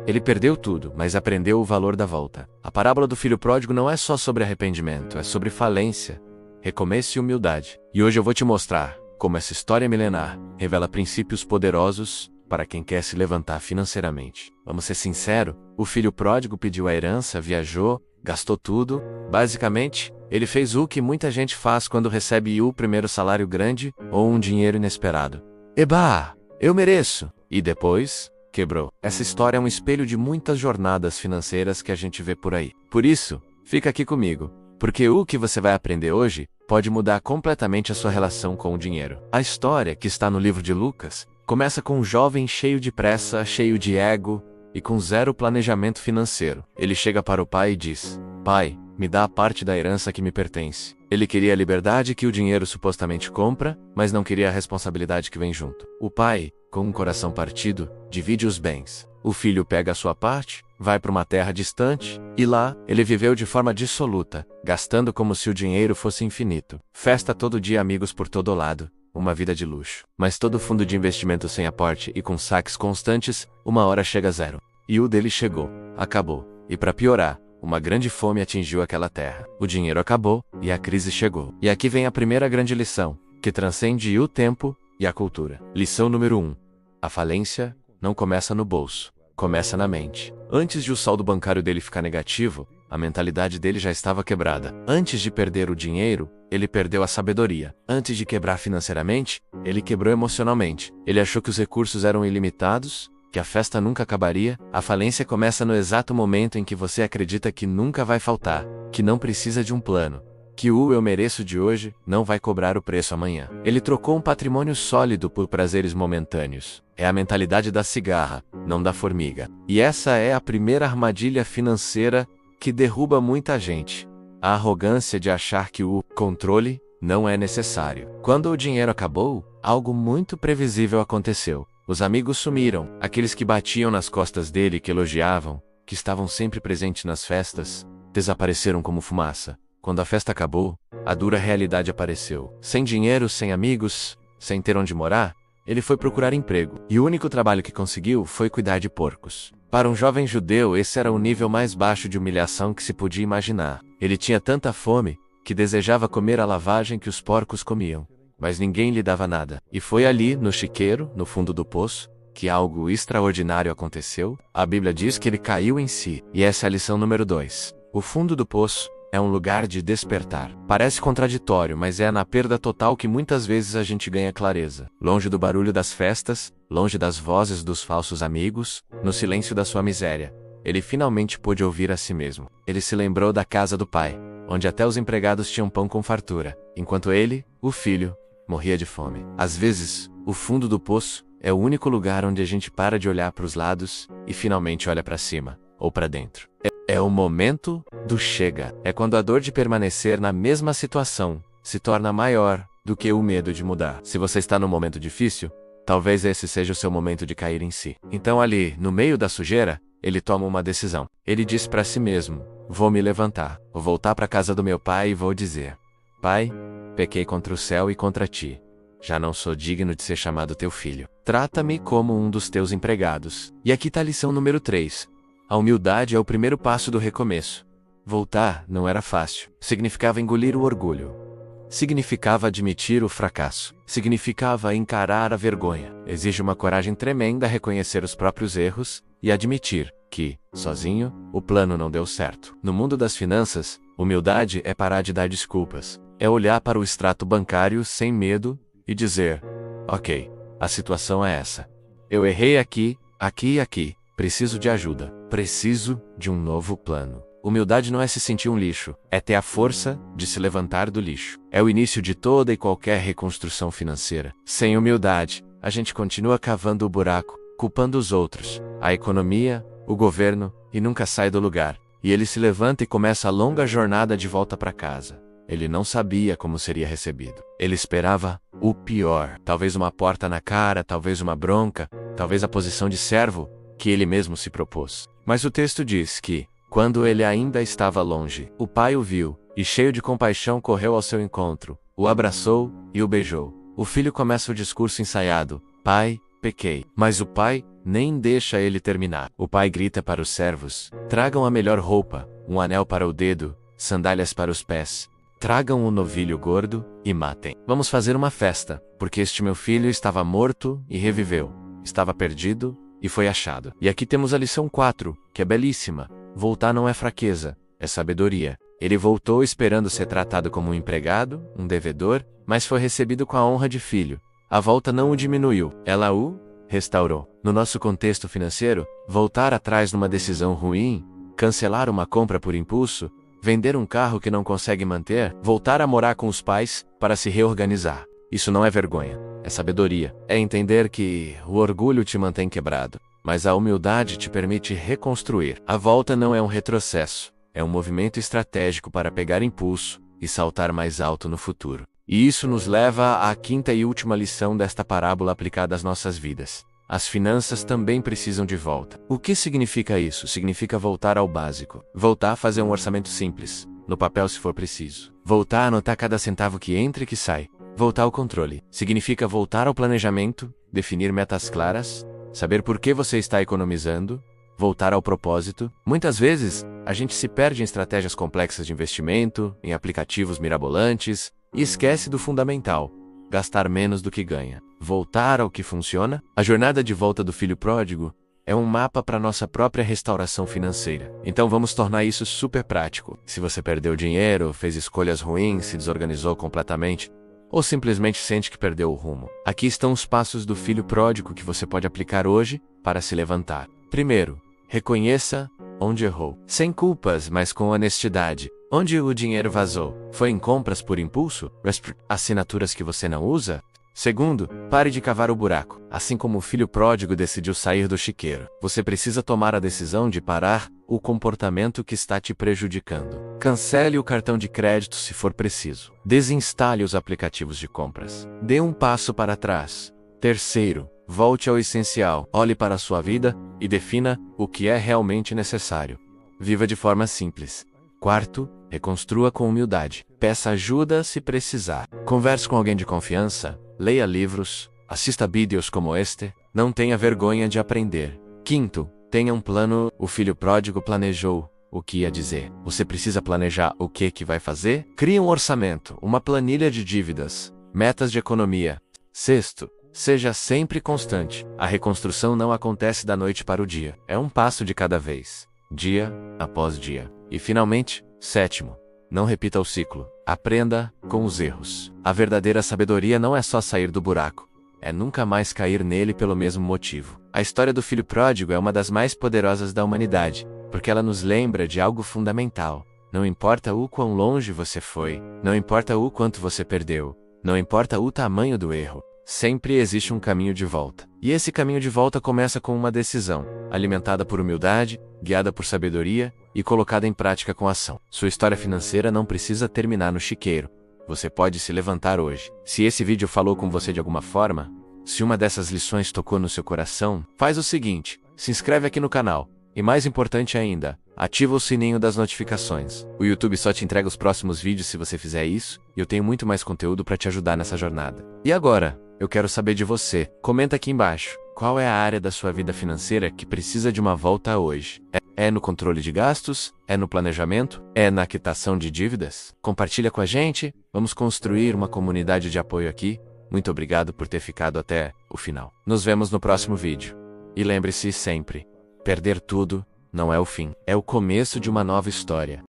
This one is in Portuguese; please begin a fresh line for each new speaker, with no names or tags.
Ele perdeu tudo, mas aprendeu o valor da volta. A parábola do filho pródigo não é só sobre arrependimento, é sobre falência, recomeço e humildade. E hoje eu vou te mostrar como essa história milenar revela princípios poderosos para quem quer se levantar financeiramente. Vamos ser sinceros, o filho pródigo pediu a herança, viajou, gastou tudo. Basicamente, ele fez o que muita gente faz quando recebe o primeiro salário grande ou um dinheiro inesperado. Eba, eu mereço! E depois, quebrou. Essa história é um espelho de muitas jornadas financeiras que a gente vê por aí. Por isso, fica aqui comigo, porque o que você vai aprender hoje pode mudar completamente a sua relação com o dinheiro. A história, que está no livro de Lucas, começa com um jovem cheio de pressa, cheio de ego e com zero planejamento financeiro. Ele chega para o pai e diz: "Pai, me dá a parte da herança que me pertence." Ele queria a liberdade que o dinheiro supostamente compra, mas não queria a responsabilidade que vem junto. O pai, com um coração partido, divide os bens. O filho pega a sua parte, vai para uma terra distante, e lá, ele viveu de forma dissoluta, gastando como se o dinheiro fosse infinito. Festa todo dia, amigos por todo lado, uma vida de luxo. Mas todo fundo de investimento sem aporte e com saques constantes, uma hora chega a zero. E o dele chegou, acabou. E para piorar, uma grande fome atingiu aquela terra. O dinheiro acabou, e a crise chegou. E aqui vem a primeira grande lição, que transcende o tempo e a cultura. Lição número 1. A falência não começa no bolso, começa na mente. Antes de o saldo bancário dele ficar negativo, a mentalidade dele já estava quebrada. Antes de perder o dinheiro, ele perdeu a sabedoria. Antes de quebrar financeiramente, ele quebrou emocionalmente. Ele achou que os recursos eram ilimitados, que a festa nunca acabaria. A falência começa no exato momento em que você acredita que nunca vai faltar, que não precisa de um plano, que o "eu mereço" de hoje não vai cobrar o preço amanhã. Ele trocou um patrimônio sólido por prazeres momentâneos. É a mentalidade da cigarra, não da formiga. E essa é a primeira armadilha financeira que derruba muita gente. A arrogância de achar que o controle não é necessário. Quando o dinheiro acabou, algo muito previsível aconteceu. Os amigos sumiram, aqueles que batiam nas costas dele, que elogiavam, que estavam sempre presentes nas festas, desapareceram como fumaça. Quando a festa acabou, a dura realidade apareceu. Sem dinheiro, sem amigos, sem ter onde morar, ele foi procurar emprego. E o único trabalho que conseguiu foi cuidar de porcos. Para um jovem judeu, esse era o nível mais baixo de humilhação que se podia imaginar. Ele tinha tanta fome que desejava comer a lavagem que os porcos comiam. Mas ninguém lhe dava nada. E foi ali, no chiqueiro, no fundo do poço, que algo extraordinário aconteceu. A Bíblia diz que ele caiu em si. E essa é a lição número 2. O fundo do poço é um lugar de despertar. Parece contraditório, mas é na perda total que muitas vezes a gente ganha clareza. Longe do barulho das festas, longe das vozes dos falsos amigos, no silêncio da sua miséria, ele finalmente pôde ouvir a si mesmo. Ele se lembrou da casa do pai, onde até os empregados tinham pão com fartura, enquanto ele, o filho, morria de fome. Às vezes, o fundo do poço é o único lugar onde a gente para de olhar para os lados e finalmente olha para cima, ou para dentro. É o momento do chega. É quando a dor de permanecer na mesma situação se torna maior do que o medo de mudar. Se você está num momento difícil, talvez esse seja o seu momento de cair em si. Então ali, no meio da sujeira, ele toma uma decisão. Ele diz para si mesmo: "Vou me levantar, vou voltar para a casa do meu pai e vou dizer: Pai, pequei contra o céu e contra ti. Já não sou digno de ser chamado teu filho. Trata-me como um dos teus empregados." E aqui está a lição número 3. A humildade é o primeiro passo do recomeço. Voltar não era fácil. Significava engolir o orgulho. Significava admitir o fracasso. Significava encarar a vergonha. Exige uma coragem tremenda reconhecer os próprios erros e admitir que, sozinho, o plano não deu certo. No mundo das finanças, humildade é parar de dar desculpas. É olhar para o extrato bancário sem medo e dizer: "Ok, a situação é essa. Eu errei aqui, aqui e aqui. Preciso de ajuda. Preciso de um novo plano." Humildade não é se sentir um lixo, é ter a força de se levantar do lixo. É o início de toda e qualquer reconstrução financeira. Sem humildade, a gente continua cavando o buraco, culpando os outros, a economia, o governo, e nunca sai do lugar. E ele se levanta e começa a longa jornada de volta para casa. Ele não sabia como seria recebido. Ele esperava o pior. Talvez uma porta na cara, talvez uma bronca, talvez a posição de servo que ele mesmo se propôs. Mas o texto diz que, quando ele ainda estava longe, o pai o viu, e cheio de compaixão correu ao seu encontro, o abraçou e o beijou. O filho começa o discurso ensaiado: "Pai, pequei. Mas o pai nem deixa ele terminar. O pai grita para os servos: tragam a melhor roupa, um anel para o dedo, sandálias para os pés. Tragam um novilho gordo e matem. Vamos fazer uma festa, porque este meu filho estava morto e reviveu. Estava perdido e foi achado. E aqui temos a lição 4, que é belíssima. Voltar não é fraqueza, é sabedoria. Ele voltou esperando ser tratado como um empregado, um devedor, mas foi recebido com a honra de filho. A volta não o diminuiu, ela o restaurou. No nosso contexto financeiro, voltar atrás numa decisão ruim, cancelar uma compra por impulso, vender um carro que não consegue manter, voltar a morar com os pais para se reorganizar. Isso não é vergonha, é sabedoria. É entender que o orgulho te mantém quebrado, mas a humildade te permite reconstruir. A volta não é um retrocesso, é um movimento estratégico para pegar impulso e saltar mais alto no futuro. E isso nos leva à quinta e última lição desta parábola aplicada às nossas vidas. As finanças também precisam de volta. O que significa isso? Significa voltar ao básico. Voltar a fazer um orçamento simples, no papel se for preciso. Voltar a anotar cada centavo que entra e que sai. Voltar ao controle. Significa voltar ao planejamento, definir metas claras, saber por que você está economizando, voltar ao propósito. Muitas vezes, a gente se perde em estratégias complexas de investimento, em aplicativos mirabolantes, e esquece do fundamental: gastar menos do que ganha. Voltar ao que funciona. A jornada de volta do filho pródigo é um mapa para nossa própria restauração financeira. Então vamos tornar isso super prático. Se você perdeu dinheiro, fez escolhas ruins, se desorganizou completamente, ou simplesmente sente que perdeu o rumo, aqui estão os passos do filho pródigo que você pode aplicar hoje para se levantar. Primeiro, reconheça onde errou. Sem culpas, mas com honestidade. Onde o dinheiro vazou? Foi em compras por impulso? Assinaturas que você não usa? Segundo, pare de cavar o buraco. Assim como o filho pródigo decidiu sair do chiqueiro, você precisa tomar a decisão de parar o comportamento que está te prejudicando. Cancele o cartão de crédito se for preciso. Desinstale os aplicativos de compras. Dê um passo para trás. Terceiro, volte ao essencial. Olhe para a sua vida e defina o que é realmente necessário. Viva de forma simples. Quarto, reconstrua com humildade. Peça ajuda se precisar. Converse com alguém de confiança. Leia livros. Assista vídeos como este. Não tenha vergonha de aprender. Quinto, tenha um plano. O filho pródigo planejou o que ia dizer. Você precisa planejar o que vai fazer? Crie um orçamento, uma planilha de dívidas, metas de economia. Sexto, seja sempre constante. A reconstrução não acontece da noite para o dia. É um passo de cada vez, dia após dia. E finalmente, sétimo, não repita o ciclo. Aprenda com os erros. A verdadeira sabedoria não é só sair do buraco, é nunca mais cair nele pelo mesmo motivo. A história do filho pródigo é uma das mais poderosas da humanidade, porque ela nos lembra de algo fundamental. Não importa o quão longe você foi, não importa o quanto você perdeu, não importa o tamanho do erro, sempre existe um caminho de volta. E esse caminho de volta começa com uma decisão, alimentada por humildade, guiada por sabedoria e colocada em prática com ação. Sua história financeira não precisa terminar no chiqueiro. Você pode se levantar hoje. Se esse vídeo falou com você de alguma forma, se uma dessas lições tocou no seu coração, faz o seguinte: se inscreve aqui no canal. E mais importante ainda, ativa o sininho das notificações. O YouTube só te entrega os próximos vídeos se você fizer isso, e eu tenho muito mais conteúdo para te ajudar nessa jornada. E agora, eu quero saber de você. Comenta aqui embaixo. Qual é a área da sua vida financeira que precisa de uma volta hoje? É no controle de gastos? É no planejamento? É na quitação de dívidas? Compartilha com a gente. Vamos construir uma comunidade de apoio aqui. Muito obrigado por ter ficado até o final. Nos vemos no próximo vídeo. E lembre-se sempre, perder tudo não é o fim, é o começo de uma nova história.